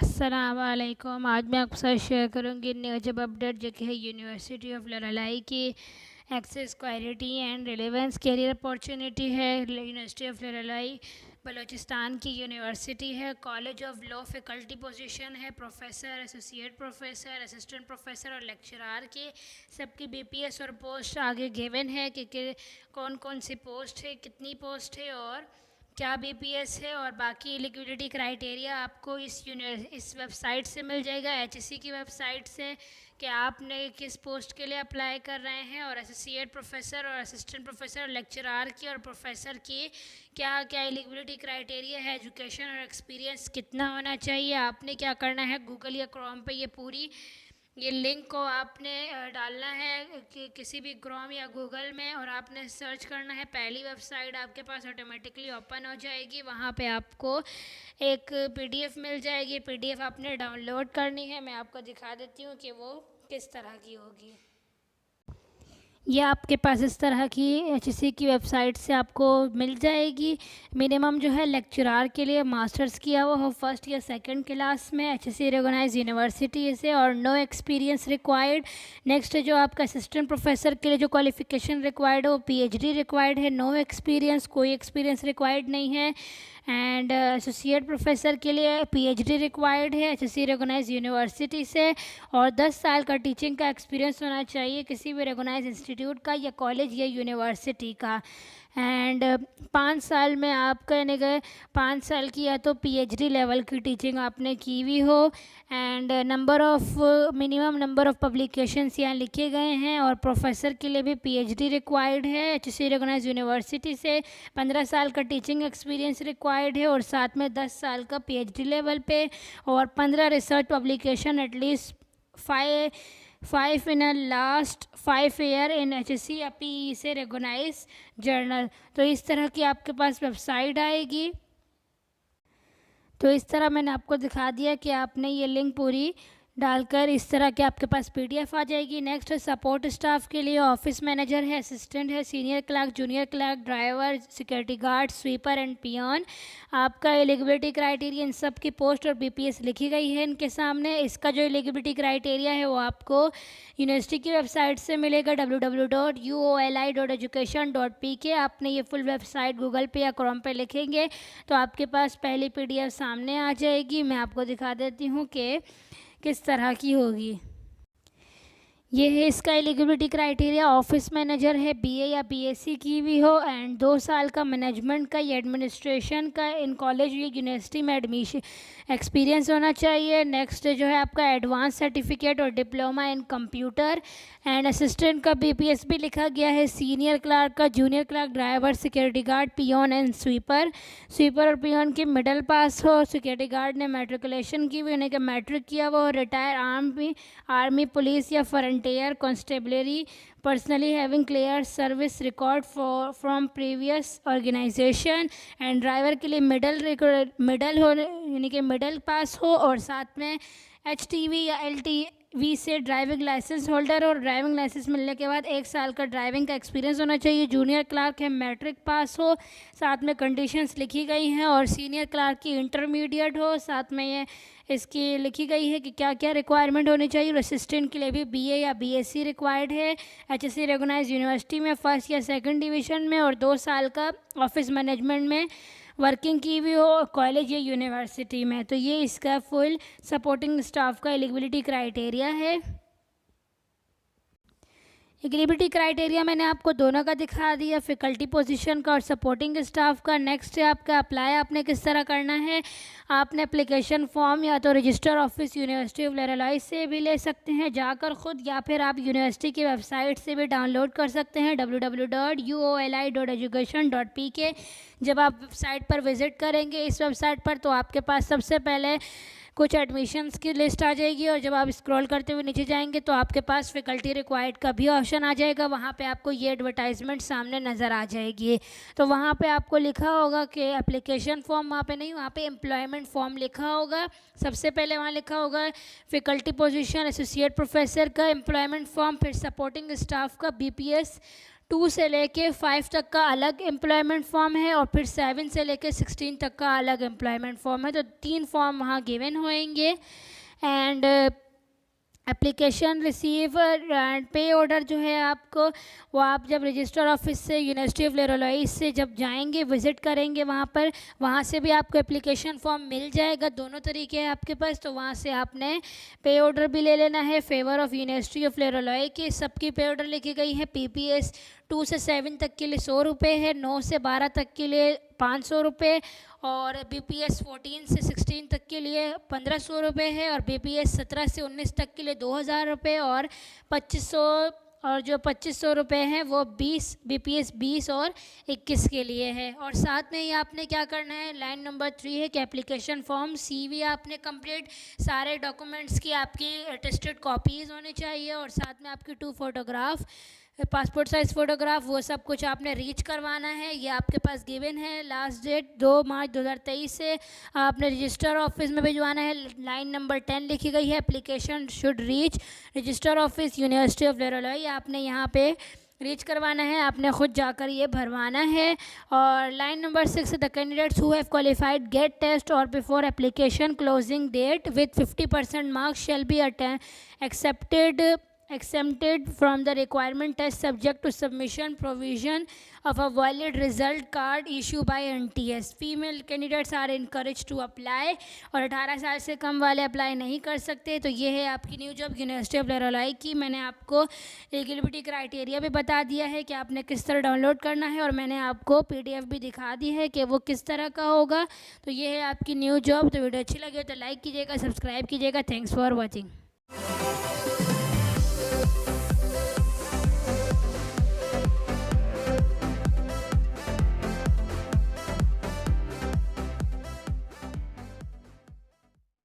अस्सलाम वालेकुम। आज मैं आपके साथ शेयर करूँगी न्यू जॉब अपडेट जो कि है यूनिवर्सिटी ऑफ लरलाई की access quality and relevance career opportunity है। यूनिवर्सिटी ऑफ लरलाई बलूचिस्तान की यूनिवर्सिटी है। College of law faculty position है, professor, associate professor, assistant professor और लेक्चरार के सबकी बीपीएस और पोस्ट आगे गिवन है कि कौन कौन सी पोस्ट है, कितनी पोस्ट है और क्या बीपीएस है और बाकी एलिजिबिलिटी क्राइटेरिया आपको इस वेबसाइट से मिल जाएगा, एचएससी की वेबसाइट से, कि आपने किस पोस्ट के लिए अप्लाई कर रहे हैं और एसोसिएट प्रोफेसर और असिस्टेंट प्रोफेसर और लेक्चरार की और प्रोफेसर की क्या क्या एलिजिबिलिटी क्राइटेरिया है, एजुकेशन और एक्सपीरियंस कितना होना चाहिए। आपने क्या करना है, गूगल या क्रोम पे ये लिंक को आपने डालना है कि किसी भी क्रोम या गूगल में, और आपने सर्च करना है। पहली वेबसाइट आपके पास ऑटोमेटिकली ओपन हो जाएगी। वहाँ पे आपको एक पीडीएफ मिल जाएगी। पीडीएफ आपने डाउनलोड करनी है। मैं आपको दिखा देती हूँ कि वो किस तरह की होगी। ये आपके पास इस तरह की एचएससी की वेबसाइट से आपको मिल जाएगी। मिनिमम जो है लेक्चरार के लिए मास्टर्स किया हुआ हो फर्स्ट या सेकंड क्लास में एचएससी रिकॉग्नाइज यूनिवर्सिटी से और नो एक्सपीरियंस रिक्वायर्ड। नेक्स्ट जो आपका असिस्टेंट प्रोफेसर के लिए जो क्वालिफिकेशन रिक्वायर्ड हो पीएचडी रिक्वायर्ड है, नो एक्सपीरियंस, कोई एक्सपीरियंस रिक्वायर्ड नहीं है। एंड एसोसिएट प्रोफेसर के लिए पीएचडी रिक्वायर्ड है एचएससी रिकॉग्नाइज यूनिवर्सिटी से और 10 साल का टीचिंग का एक्सपीरियंस होना चाहिए किसी भी रिकॉग्नाइज इंस्टीट्यूट का या कॉलेज या यूनिवर्सिटी का। एंड 5 साल में आपका यानी कि 5 साल की या तो पीएचडी लेवल की टीचिंग आपने की हुई हो। And minimum number of publications यहाँ लिखे गए हैं और प्रोफेसर के लिए भी पीएचडी रिक्वायर्ड है एचएससी रिकॉग्नाइज यूनिवर्सिटी से। 15 साल का टीचिंग एक्सपीरियंस रिक्वायर्ड है और साथ में 10 साल का पीएचडी लेवल पे और 15 research publication at least 5 in last 5 year in HSC या पीई से रिकॉग्नाइज जर्नल। तो इस तरह की आपके पास वेबसाइट आएगी। तो इस तरह मैंने आपको दिखा दिया कि आपने ये लिंक पूरी डालकर इस तरह के आपके पास पीडीएफ आ जाएगी। नेक्स्ट है सपोर्ट स्टाफ के लिए ऑफिस मैनेजर है, असिस्टेंट है, senior clerk, junior clerk, driver, security guard, sweeper and peon. आपका एलिजिबिलिटी क्राइटेरिया इन सब की पोस्ट और बीपीएस लिखी गई है इनके सामने। इसका जो एलिजिबिलिटी क्राइटेरिया है वो आपको यूनिवर्सिटी की वेबसाइट से मिलेगा www.uoli.education.pk। आपने ये फुल वेबसाइट गूगल पे या क्रोम पे लिखेंगे तो आपके पास पहली पीडीएफ सामने आ जाएगी। मैं आपको दिखा देती हूँ कि किस तरह की होगी। ये है इसका एलिजिबिलिटी क्राइटेरिया। ऑफिस मैनेजर है, बीए या बीएससी की भी हो एंड 2 साल का मैनेजमेंट का या एडमिनिस्ट्रेशन का इन कॉलेज या यूनिवर्सिटी में एडमिशन एक्सपीरियंस होना चाहिए। नेक्स्ट जो है आपका एडवांस सर्टिफिकेट और diploma in computer and assistant का बीपीएस भी लिखा गया है। सीनियर क्लर्क का, junior clerk, driver, security guard, peon and sweeper और पियोन की मिडिल पास हो। सिक्योरिटी गार्ड ने मैट्रिकुलेशन की हुई यानी कि मैट्रिक किया हुआ हो। रिटायर आर्मी, पुलिस या frontier constabulary personally having clear service record from previous organisation. And driver के लिए मिडल हो यानी कि मिडल पास हो और साथ में एचटीवी या एलटीवी से ड्राइविंग लाइसेंस होल्डर और ड्राइविंग लाइसेंस मिलने के बाद 1 साल का ड्राइविंग का एक्सपीरियंस होना चाहिए। जूनियर क्लर्क है, मैट्रिक पास हो, साथ में कंडीशंस लिखी गई हैं। और सीनियर क्लर्क की इंटरमीडिएट हो, साथ में ये इसकी लिखी गई है कि क्या क्या रिक्वायरमेंट होनी चाहिए। और असिस्टेंट के लिए भी बीए या बीएससी रिक्वायर्ड है एचएससी रिकॉग्नाइज यूनिवर्सिटी में फर्स्ट या सेकंड डिवीज़न में और 2 साल का ऑफिस मैनेजमेंट में वर्किंग की भी हो कॉलेज या यूनिवर्सिटी में। तो ये इसका फुल सपोर्टिंग स्टाफ का एलिजिबिलिटी क्राइटेरिया है। एलिजिबिलिटी क्राइटेरिया मैंने आपको दोनों का दिखा दिया, फैकल्टी पोजीशन का और सपोर्टिंग स्टाफ का। नेक्स्ट है आपका अप्लाई आपने किस तरह करना है। आपने एप्लीकेशन फॉर्म या तो रजिस्टर ऑफिस यूनिवर्सिटी ऑफ लरलाई से भी ले सकते हैं जाकर ख़ुद, या फिर आप यूनिवर्सिटी की वेबसाइट से भी डाउनलोड कर सकते हैं www.uoli.education.pk। जब आप वेबसाइट पर विज़िट करेंगे इस वेबसाइट पर तो आपके पास सबसे पहले कुछ एडमिशन्स की लिस्ट आ जाएगी और जब आप स्क्रॉल करते हुए नीचे जाएंगे तो आपके पास फैकल्टी रिक्वायर्ड का भी ऑप्शन आ जाएगा। वहाँ पे आपको ये एडवर्टाइजमेंट सामने नज़र आ जाएगी। तो वहाँ पे आपको लिखा होगा कि एप्लीकेशन फॉर्म, वहाँ पे नहीं, वहाँ पे एम्प्लॉयमेंट फॉर्म लिखा होगा। सबसे पहले वहाँ लिखा होगा फैकल्टी पोजीशन एसोसिएट प्रोफेसर का एम्प्लॉयमेंट फॉर्म, फिर सपोर्टिंग स्टाफ का बीपीएस 2 से लेके 5 तक का अलग एम्प्लॉयमेंट फॉर्म है और फिर 7 से लेके 16 तक का अलग एम्प्लॉयमेंट फॉर्म है। तो 3 फॉर्म वहाँ गिवन होंगे। एंड एप्लीकेशन रिसीव एंड पे ऑर्डर जो है आपको, वो आप जब रजिस्टर ऑफिस से यूनिवर्सिटी ऑफ लेरोलाई से जब जाएंगे, विज़िट करेंगे वहाँ पर, वहाँ से भी आपको एप्लीकेशन फॉर्म मिल जाएगा। दोनों तरीके हैं आपके पास, तो वहाँ से आपने पे ऑर्डर भी ले लेना है फेवर ऑफ यूनिवर्सिटी ऑफ लेरोलाई की। सबकी पे ऑर्डर लिखी गई है। PPS 2 से 7 तक के लिए 100 रुपये है, 9 से 12 तक के लिए 500 रुपये, और BPS 14 से 16 तक के लिए 1500 रुपये है, और BPS 17 से 19 तक के लिए 2000 रुपये, और 2500 और जो 2500 रुपये हैं वो BPS 20 और 21 के लिए है। और साथ में ही आपने क्या करना है, लाइन नंबर 3 है कि एप्लीकेशन फॉर्म CV आपने कंप्लीट, सारे डॉक्यूमेंट्स की आपकी अटेस्टेड कॉपीज़ होनी चाहिए, और साथ में आपकी 2 फोटोग्राफ, पासपोर्ट साइज़ फ़ोटोग्राफ, वो सब कुछ आपने रीच करवाना है। ये आपके पास गिवन है। लास्ट डेट 2 मार्च 2023 से आपने रजिस्टर ऑफिस में भिजवाना है। लाइन नंबर 10 लिखी गई है, application should reach register office university of Loralai. आपने यहाँ पे रीच करवाना है, आपने ख़ुद जाकर ये भरवाना है। और line number 6, the candidates who have qualified GATE test और before application closing date with 50% marks shall be exempted from the requirement test subject to submission provision of a valid result card issued by NTS. Female candidates are encouraged to apply, और 18 साल से कम वाले apply नहीं कर सकते। तो ये है आपकी न्यू जॉब यूनिवर्सिटी ऑफ लेरोलाई की। मैंने आपको एलिजिबिलिटी क्राइटेरिया भी बता दिया है कि आपने किस तरह डाउनलोड करना है, और मैंने आपको PDF भी दिखा दी है कि वो किस तरह का होगा। तो ये है आपकी न्यू जॉब। तो वीडियो अच्छी लगे तो लाइक कीजिएगा, सब्सक्राइब कीजिएगा। Thanks for watching.